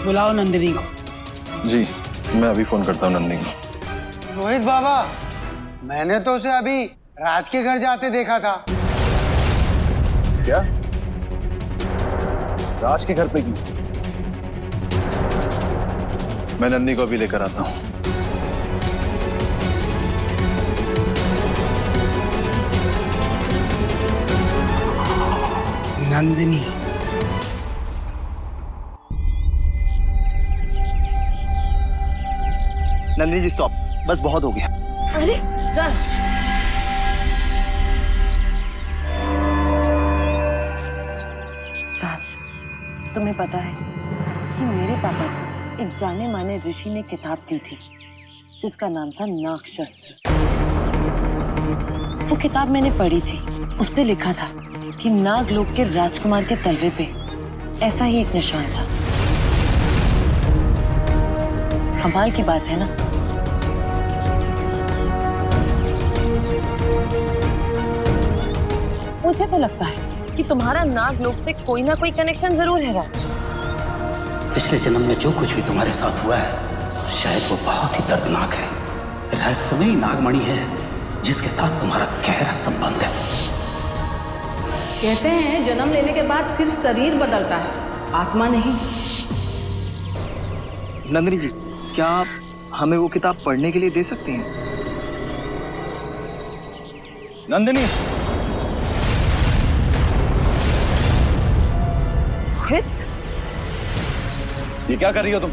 बुलाओ नंदिनी को। जी, मैं अभी फोन करता हूँ नंदी को। रोहित बाबा, मैंने तो उसे अभी राज के घर जाते देखा था। क्या? राज के घर पे की? मैं नंदी को अभी लेकर आता हूँ। नंदिनी, नंदिनी जी स्टॉप, बस बहुत हो गया। अरे राज, तुम्हें पता है कि मेरे पापा को एक जाने माने ऋषि ने किताब दी थी जिसका नाम था नागशस्त्र। वो किताब मैंने पढ़ी थी, उस पे लिखा था कि नागलोक के राजकुमार के तलवे पे ऐसा ही एक निशान था। कमाल की बात है ना। मुझे तो लगता है कि तुम्हारा नागलोक से कोई ना कोई कनेक्शन जरूर है राज। पिछले जन्म में जो कुछ भी तुम्हारे साथ हुआ है शायद वो बहुत ही दर्दनाक है। रहस्यमयी नागमणि है जिसके साथ तुम्हारा गहरा संबंध है। कहते हैं जन्म लेने के बाद सिर्फ शरीर बदलता है, आत्मा नहीं। नंदिनी जी, क्या आप हमें वो किताब पढ़ने के लिए दे सकती हैं? नंदिनी, रोहित, ये क्या कर रही हो तुम?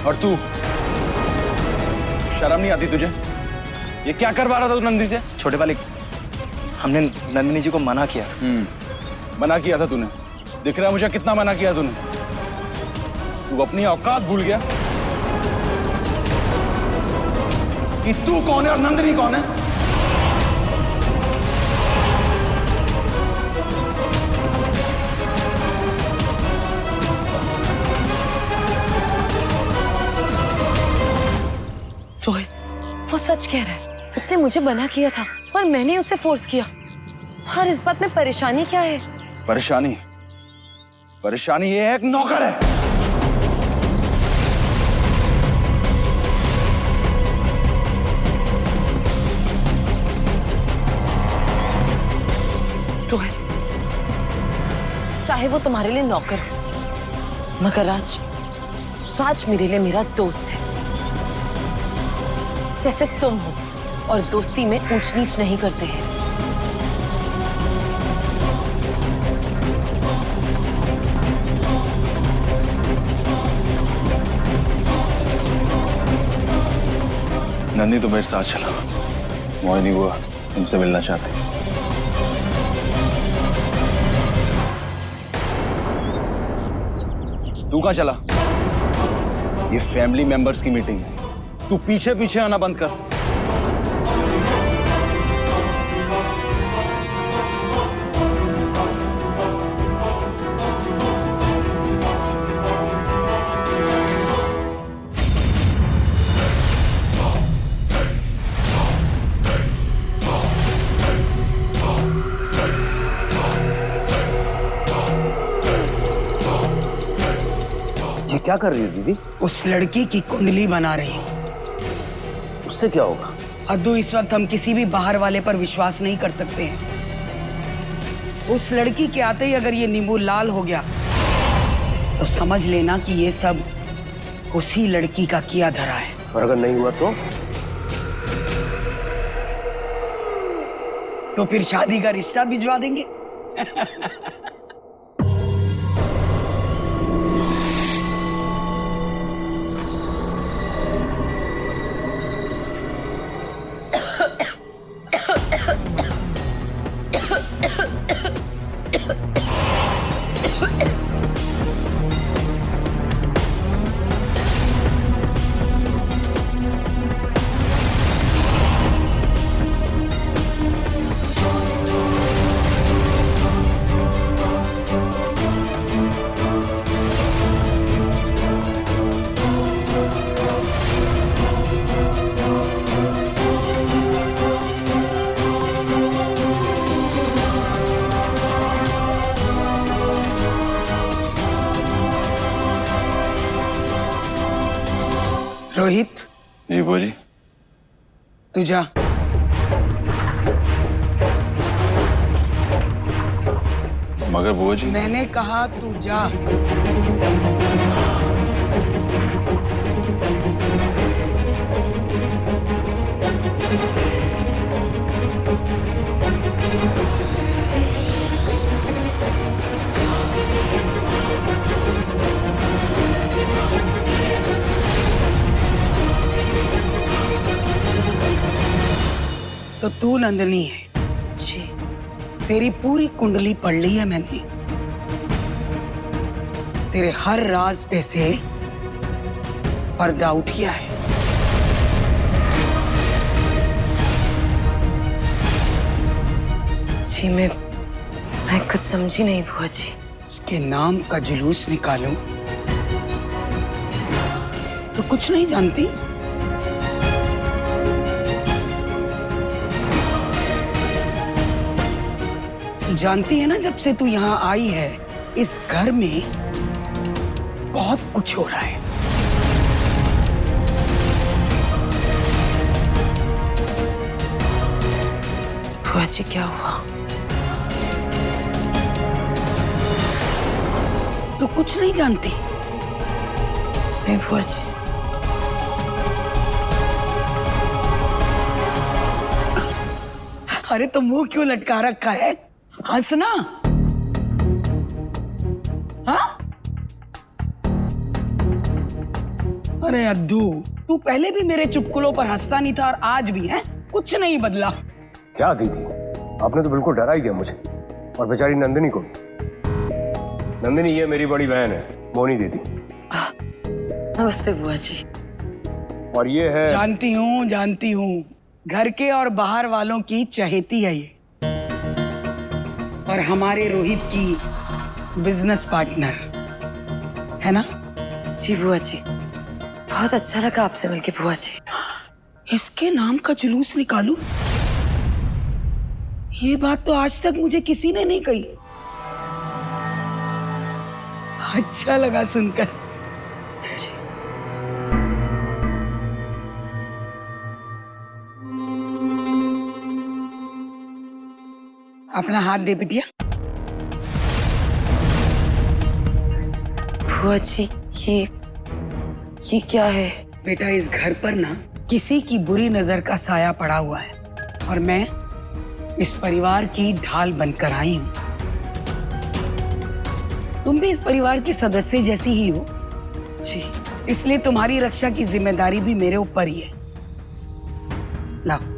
और तू, शर्म नहीं आती तुझे? ये क्या करवा रहा था तू नंदिनी से? छोटे वाले, हमने नंदिनी जी को मना किया। मना किया था तूने? दिख रहा है मुझे कितना मना किया तूने। तू अपनी औकात भूल गया कि तू कौन है और नंदिनी कौन है। रोहित, वो सच कह रहा है। उसने मुझे मना किया था और मैंने उसे फोर्स किया। और इस बात में परेशानी क्या है? परेशानी? परेशानी ये है एक नौकर है। रोहित, चाहे वो तुम्हारे लिए नौकर हो, मगर राज मेरे लिए मेरा दोस्त है। जैसे तुम हो, और दोस्ती में ऊंच नीच नहीं करते हैं। नंदी तो मेरे साथ चला। मोहिनी वो तुमसे मिलना चाहते हैं। तू कहाँ चला? ये फैमिली मेंबर्स की मीटिंग है, तू पीछे पीछे आना बंद कर। ये क्या कर रही है दीदी? उस लड़की की कुंडली बना रही हूँ। उससे क्या होगा? अद्दू, इस वक्त हम किसी भी बाहर वाले पर विश्वास नहीं कर सकते हैं। उस लड़की के आते ही अगर ये नींबू लाल हो गया तो समझ लेना कि ये सब उसी लड़की का किया धरा है। और अगर नहीं हुआ तो फिर शादी का रिश्ता भिजवा देंगे। रोहित। जी बुआ जी। तू जा। मगर बुआ जी, मैंने कहा तू जा। तो तू नंदिनी है? जी। तेरी पूरी कुंडली पढ़ ली है मैंने। तेरे हर राज पे से पर्दा उठ गया है। जी मैं कुछ समझी नहीं बुआ जी। उसके नाम का जुलूस निकालूं तो कुछ नहीं जानती? जानती है ना, जब से तू यहाँ आई है इस घर में बहुत कुछ हो रहा है। बुआ जी क्या हुआ? तू कुछ नहीं जानती? नहीं बुआ जी। अरे तो मुंह क्यों लटका रखा है? हंसना। हाँ? अरे अद्दू, तू पहले भी मेरे चुटकुलों पर हंसता नहीं था और आज भी है, कुछ नहीं बदला। क्या दीदी, आपने तो बिल्कुल डरा ही दिया मुझे और बेचारी नंदिनी को। नंदिनी ये मेरी बड़ी बहन है, मोहिनी दीदी। नमस्ते बुआ जी। और ये है, जानती हूँ, घर के और बाहर वालों की चहेती है ये, और हमारे रोहित की बिजनेस पार्टनर है ना? जी बुआ जी, बहुत अच्छा लगा आपसे मिलके बुआ जी। इसके नाम का जुलूस निकालूं? ये बात तो आज तक मुझे किसी ने नहीं कही। अच्छा लगा सुनकर। अपना हाथ दे बिटिया। बुआ जी ये क्या है? बेटा, इस घर पर ना किसी की बुरी नजर का साया पड़ा हुआ है और मैं इस परिवार की ढाल बनकर आई हूं। तुम भी इस परिवार की सदस्य जैसी ही हो जी, इसलिए तुम्हारी रक्षा की जिम्मेदारी भी मेरे ऊपर ही है। लाओ।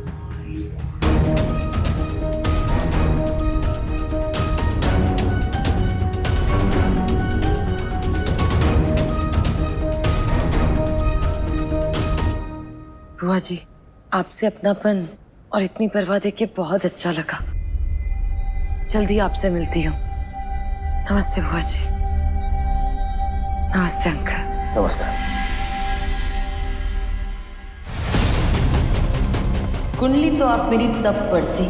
बुआ जी, आपसे अपनापन और इतनी परवाह देख के बहुत अच्छा लगा। जल्दी आपसे मिलती हूँ। नमस्ते बुआ जी। नमस्ते अंकल। नमस्ते। कुंडली तो आप मेरी तब पढ़ती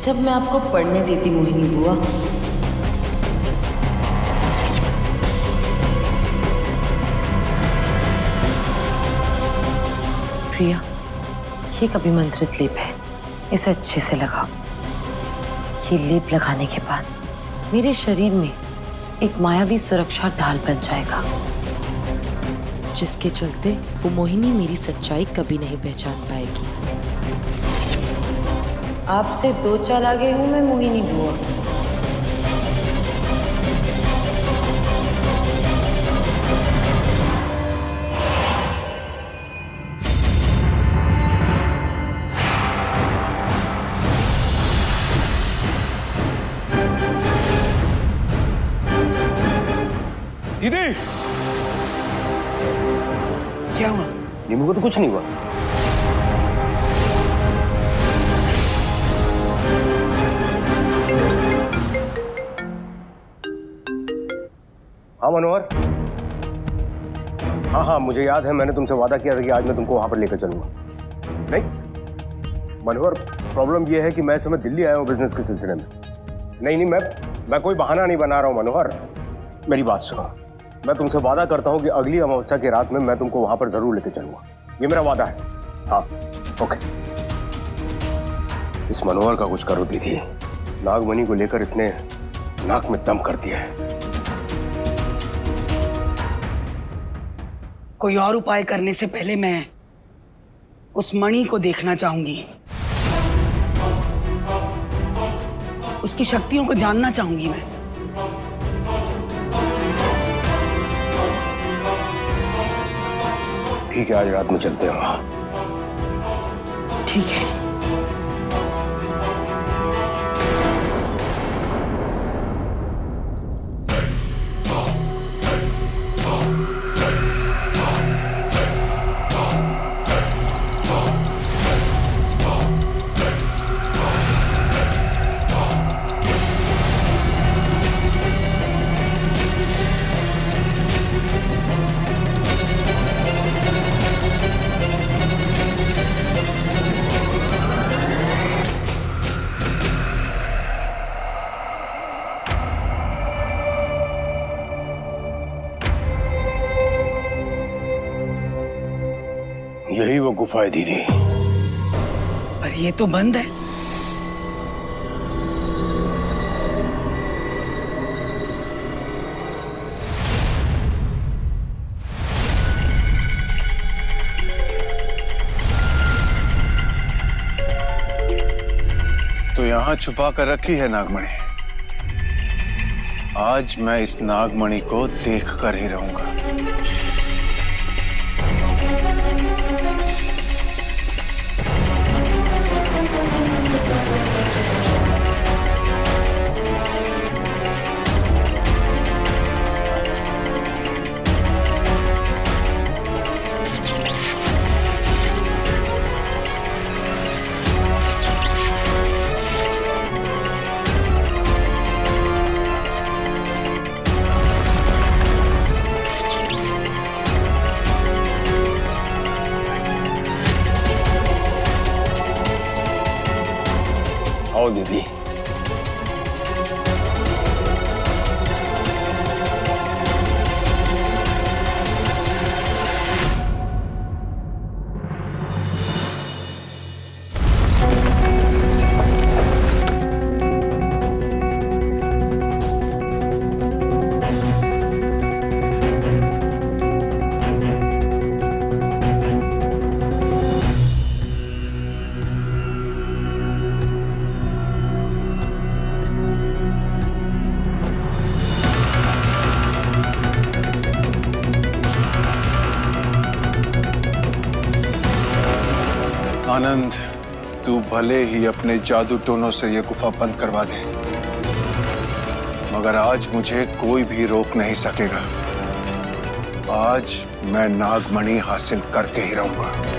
जब मैं आपको पढ़ने देती मोहिनी बुआ। प्रिया, ये कभी मंत्रित लेप है, इसे अच्छे से लगाओ। ये लेप लगाने के बाद मेरे शरीर में एक मायावी सुरक्षा ढाल बन जाएगा, जिसके चलते वो मोहिनी मेरी सच्चाई कभी नहीं पहचान पाएगी। आपसे 2 चाल आगे हूं मैं मोहिनी बुआ। दीदी, क्या हुआ? नीमू को तो कुछ नहीं हुआ। हाँ मनोहर, हाँ मुझे याद है, मैंने तुमसे वादा किया था कि आज मैं तुमको वहां पर लेकर चलूंगा। नहीं मनोहर, प्रॉब्लम यह है कि मैं इस समय दिल्ली आया हूँ बिजनेस के सिलसिले में। नहीं मैं कोई बहाना नहीं बना रहा हूँ मनोहर, मेरी बात सुनो। मैं तुमसे वादा करता हूँ कि अगली अमावस्या की रात में मैं तुमको वहां पर जरूर लेकर चलूंगा, ये मेरा वादा है। हाँ ओके। इस मनोहर का कुछ करो दीदी, नागमणि को लेकर इसने नाक में दम कर दिया है। कोई और उपाय करने से पहले मैं उस मणि को देखना चाहूंगी, उसकी शक्तियों को जानना चाहूंगी मैं। ठीक है, आज रात में चलते हैं वहां। ठीक है। यही वो गुफा है दीदी। पर ये तो बंद है। तो यहाँ छुपा कर रखी है नागमणि। आज मैं इस नागमणि को देख कर ही रहूंगा। आओ दीदी। आनंद, तू भले ही अपने जादू टोनों से ये गुफा बंद करवा दे, मगर आज मुझे कोई भी रोक नहीं सकेगा। आज मैं नागमणि हासिल करके ही रहूंगा।